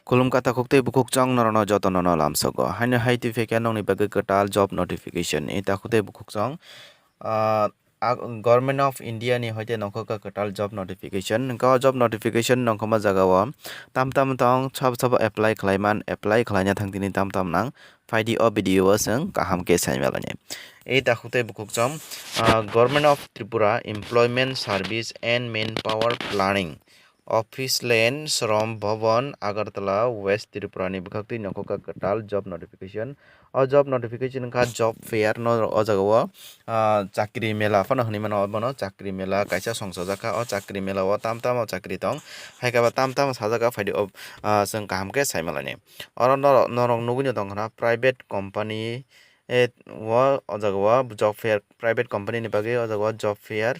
Kolom kata kukte bukuk chang norono jotono no lamsogo. Haino haiti feke nong ni bagi ketal job notification. Ita kute bukuk chang. Uh, Government of India ni hoite nongko ka ketal job notification. Ka job notification nongko ma jagawa. Tam tong chab apply khlainya thangtini tam nang. Faidi o video seng kaham ke saimbalani. Ita kute bukuk chang. Government of Tripura Employment Service and Manpower Planning. Office Lane, Shrom Bhavan, Agartala, West Tripura ni bukakti nongkoka ketal job notification. O job notification ka job fair no o jagawa chakri mela fano hini mano obono chakri mela kaisa songsojaka o chakri mela o tam o chakri tong haikaba tam sajaka faidi o seng kahamke saimalani. Oro norong nuguni tongkhana private company o jagawa job fair private company ni bagi o jagawa job fair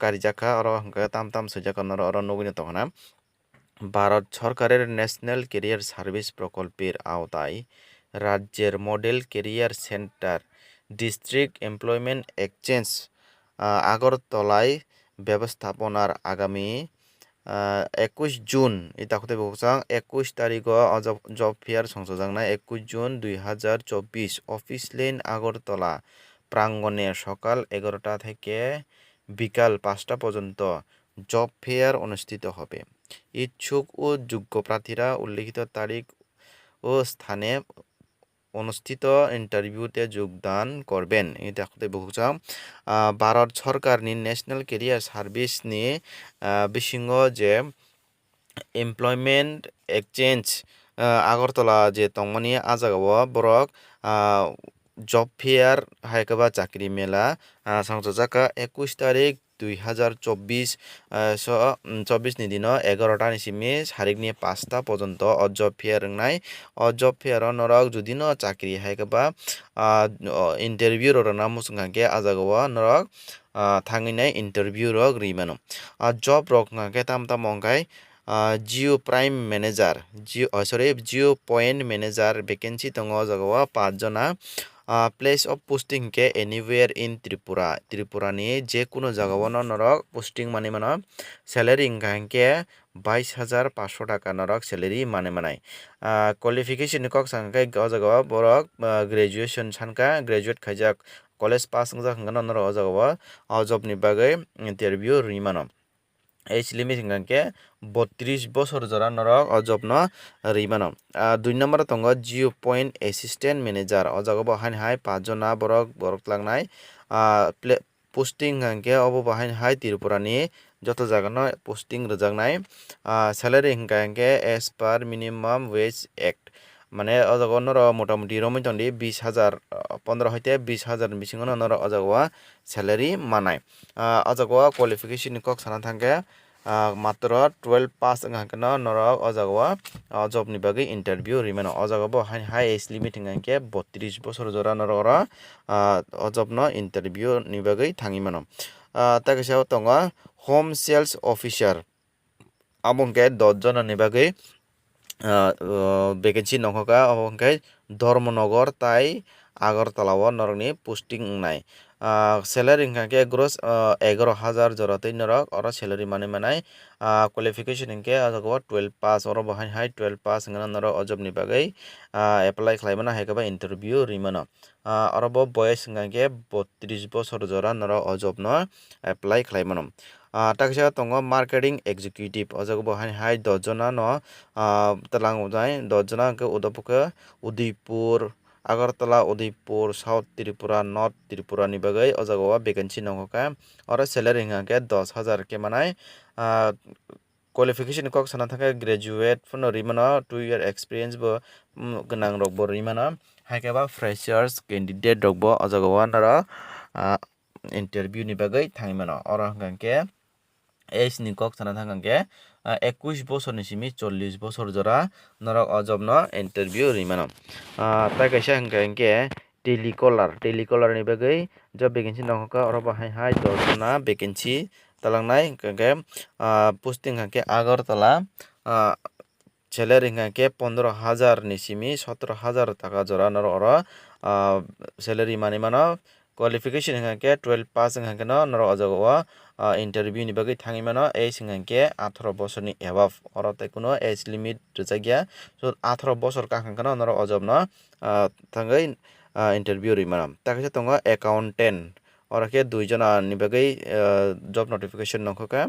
karijaka oro hingka tam sujaka oro nuguni tongkhana Bharat সরকারের national career service প্রকল্পের আওতায় রাজ্যের model career centre district employment exchange আগরতলায় ব্যবস্থাপনার আগামী 21 June এটা হতে বলছাং 21 তারিখ জব ফেয়ার সংযোজনায় 21 জুন 2024 অফিস লেন আগরতলা প্রাঙ্গণে সকাল 11টা থেকে বিকাল 5টা পর্যন্ত জব ফেয়ার অনুষ্ঠিত হবে। ইচ্ছুক ও যোগ্য প্রার্থীরা উল্লিখিত তারিখ ও স্থানে অনুষ্ঠিত ইন্টারভিউতে যোগদান করবেন। এটা হতে বুঝাম ভারত সরকারনি ন্যাশনাল কেরিয়ার সার্ভিসনি বিসিঙ্গ যে এমপ্লয়মেন্ট এক্সচেঞ্জ আগরতলা যে তংমানি আজাগাও বরক জব ফেয়ার হাইকাবা চাকরি মেলা সংযোজকা 21 তারিখ 2024 ni dino 11টা নিসিমি সারিকনি 5টা পর্যন্ত জব ফেয়ার রংনাই জব ফেয়ার নরক যদি ন চাকরি হাইকাবা ইন্টারভিউ রনা মুসুংহাকে আজাগাও নরক থাঙিনাই ইন্টারভিউ রক রিমানো জব রক নাকে tam অংকাই Jio prime manager Jio point manager vacancy দङ জাগাও 5 জনা প্লেস অফ পোস্টিং কে এনিওয়ার ইন ত্রিপুরা ni যে কোনো জায়গাও নরক পোস্টিং মানে স্যালারি ইনকাকে 22,500 টাকা নরক স্যালারি মানে কোয়ালিফিকেশন কক সাংকে জায়গাও বরক গ্রাজুয়েশন সানকা গ্রাজুয়েট খাইজাক কলেজ পাস জাখাঙ্গান নরক জায়গাও জব ni বাগৈ ইন্টারভিউ রিমানো এজ লিমিট হিংকে 32 বছর জরা নরক অজব রিমানো 2 নম্বর দङ জিও পয়েন্ট অ্যাসিস্ট্যান্ট ম্যানেজার অজাগো বহাইন হাই 5 জনা বরক লাংনাই পোস্টিং হিংকে অব বহাইন হাই ত্রিপুরানি যত জায়গানো পোস্টিং রজাগনাই স্যালারি হিংকে as per minimum wage act মানে অজাগো নর মোটামুটি রমিতন্দি 20,000 15 হইতে 20,000 বিসিং নর অজাগোয়া স্যালারি মানাই অজাগোয়া কোয়ালিফিকেশন কক সানা থাকে মাত্র 12 পাস হাঙ্কেন নরক অজাগোয়া জব ni bagui ইন্টারভিউ রিমানো অজাগো হাই এজ লিমিট হিংকে 32 বছর জরা নরক অজব ইন্টারভিউ ni bagui থাঙিমানো তাকেসাও দङ হোম সেলস অফিসার আমনকে 10 জন ni bagui ভ্যাকেন্সি নংখকা অবংকে ধর্মনগর তাই আগরতলাও নরকনি পোস্টিং নাই স্যালারি হিংকে গ্রস 11,000 জরাতে নরক অর স্যালারি মানাই কোয়ালিফিকেশন হিংকে আজগো 12 পাস অর বহাই হাই 12 পাস হিংনা নর অজব ni bagui এপ্লাই খাইমানা হাইকাবা ইন্টারভিউ রিমানো অরব বয়স হিংকে 32 বছর জরা নর অজব এপ্লাই খাইমানো তাকসা দङ মার্কেটিং এক্সিকিউটিভ অজাগো বহাই হাই 10 জনা তালাং উজাই 10 জনা Udaipur Agartala Udaipur south Tripura north Tripura ni bagui অজাগো ভ্যাকেন্সি নংখকা অর স্যালারি হিংকে 10,000 কে মানাই কোয়ালিফিকেশন কক সানা থাকে গ্রাজুয়েট ফনো রিমানো 2 ইয়ার এক্সপিরিয়েন্স বো গনাং রকবো রিমানো হাইকাবা ফ্রেশার্স ক্যান্ডিডেট রকবো অজাগো নর ইন্টারভিউ ni bagui থাইমানো অর হিংকে এজ ni কক সানা থাকে 21 বছর নিসিমি 40 বছর জরা নরক অজব ইন্টারভিউ রিমানো তাই কাইসা হিংকে telecaller ni bagui job vacancy নংখকা অর বাহাই হাই 10 জনা ভ্যাকেন্সি তালাংনাই হিংকে পোস্টিং হিংকে আগরতলা স্যালারি হিংকে 15,000 নিসিমি 17,000 টাকা জরা নর অর স্যালারি মানো qualification hingke 12 pass hingke no norok o jaga o interview ni bagui thangi mano age hingke 18 bosor ni above oro tei kuno age limit rwjakya so 18 bosor kaham no norok o job no thangui interview rwi mano takisa tongo accountant oro ke 2 jona ni bagui job notification nongkhoka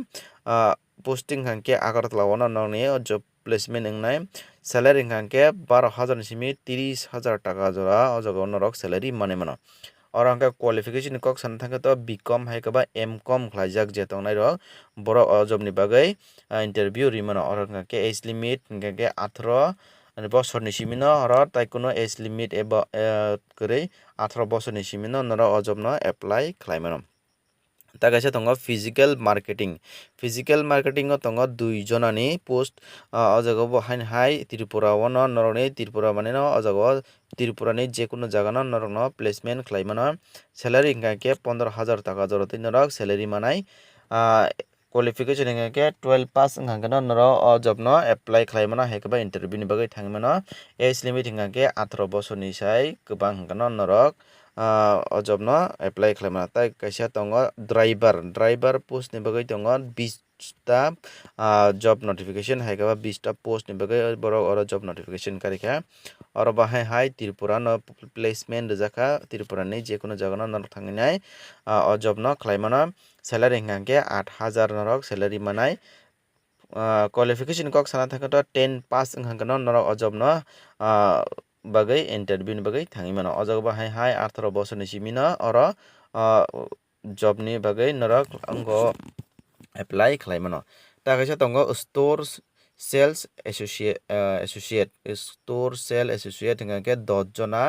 posting hingke agartala o nongni job placement wngnai salary hingke 12,000 ni simi 30,000 taka jora o jaga norok salary manui mano oro hingke qualification ni kok sana thangke to bcom hai kaba mcom khlaijak je tongnai rok borok o job ni bagui interview rwi mano oro hingke age limit hingke 18 bosor ni simi no oro tai kuno age limit eba kwrwi 18 bosor ni simi no norok o job no apply khlai mano ta kaisa tongo physical marketing o tongo 2 jona ni post o jaga bo hai tripura o no norok ni tripura mane no o jaga o tripura ni jekono jaga no norok no placement khlai mano salary hingka ke 15,000 taka jora tei norok salary manai qualification hingka ke 12 pass hingka no norok o job no apply khlai mano hai kaba interview ni bagui thangui mano age limit hingka ke 18 bosor ni sai kwbang hingka no norok o job no apply khlai mano tei kaisa tongo driver post ni bagui tongo 20 ta job notification hai kaba 20 ta post ni bagui borok oro job notification karika oro hai tripura no placement rwjaka tripura ni jekono jaga no norok thanginai o job no khlai mano salary hingka ke 8,000 norok salary manai qualification kok sana thangke to 10 pass hingka no norok o job no bagui interview ni bagui thangui mano o jaga bo hai 18 bosor ni simi no oro job ni bagui norok ongo apply khlai mano ta kaisa tongo store sales associate store sales associate hingka ke 10 jona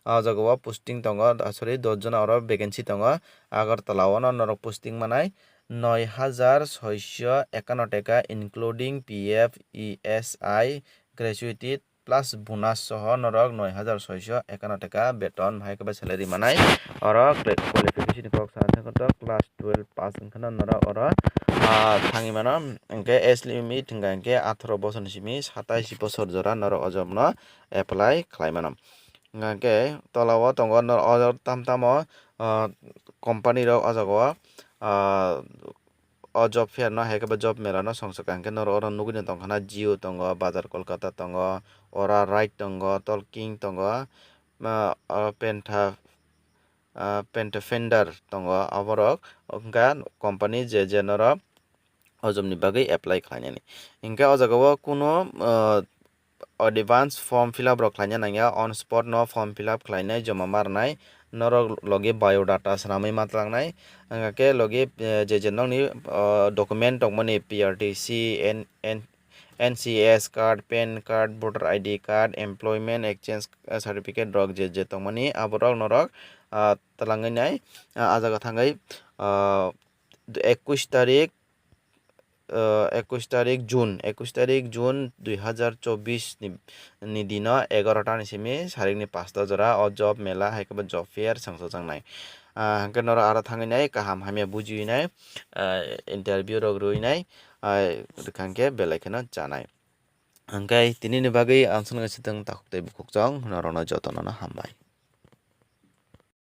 o jaga o posting tongo 10 jona oro vacancy tongo agartala o no norok posting manai 9,651 taka including pf esi gratuity plus bonus soho norok 9,651 taka beton hai kaba salary manai oro qualification kok sana thangke to class 12 pass hingka no norok oro thangui mano hingke age limit hingka ke 18 bosor ni simi 27 bosor jora norok o job no apply khlai mano hingka ke tola o tongo o tamtamo company rok o jaga o job fair no hai kaba job mela no songsoka hingke norok oro nugui no tongkha na Jio tongo bazar Kolkata tongo ora right tongo talking tongo penta fender tongo aborok hingka company je norok o job ni bagui apply khlainani hingke o jaga o kuno advance form fill up rok khlaina nangya on spot no form fill up khlainai joma marnai norok logi biodata swnamui matlangnai hingka ke logi je nokni document tongmani PRTC NCS card PAN card voter ID card employment exchange certificate rok je tongmani aborok norok talangui nai ah jaga thangai 21 tarik 21 tarik June 2024 ni dino 11 ta ni simi sarik ni 5 jora o job mela hai kaba job fair sangsojaknai hingke norok aro thangui nai kaham hamya bujiui nai interview rok rwui nai rwkha hingke belai kheno chanai hingke tini ni bagui ang chwng tang takuk tei bukhukchang norok no jotono no hambai।